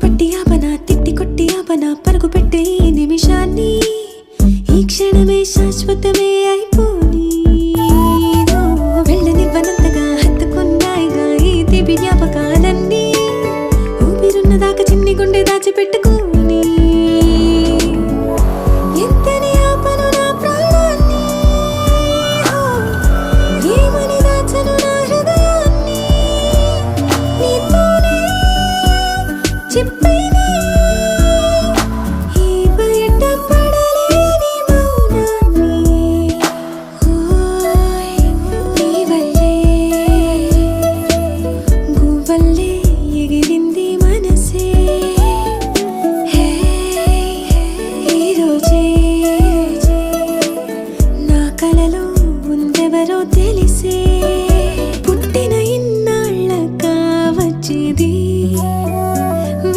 పట్టి ఆపన తిట్టి కొట్టి ఆపన పరుగు పెట్టే ఈ నిమిషాన్ని ఈ క్షణమే శాశ్వతమే అయిపోని వెళ్ళనివ్వనంతగా హత్తుకున్నాయిగా ఈ తీపి జ్ఞాపకాలన్నీ ఊపిరున్నదాకా చిన్ని గుండె దాచిపెట్టుకోని ఎంతని ఆపను నా ప్రాణాన్ని ఏమని దాచను నా హృదయాన్ని నీతోనే చెప్పే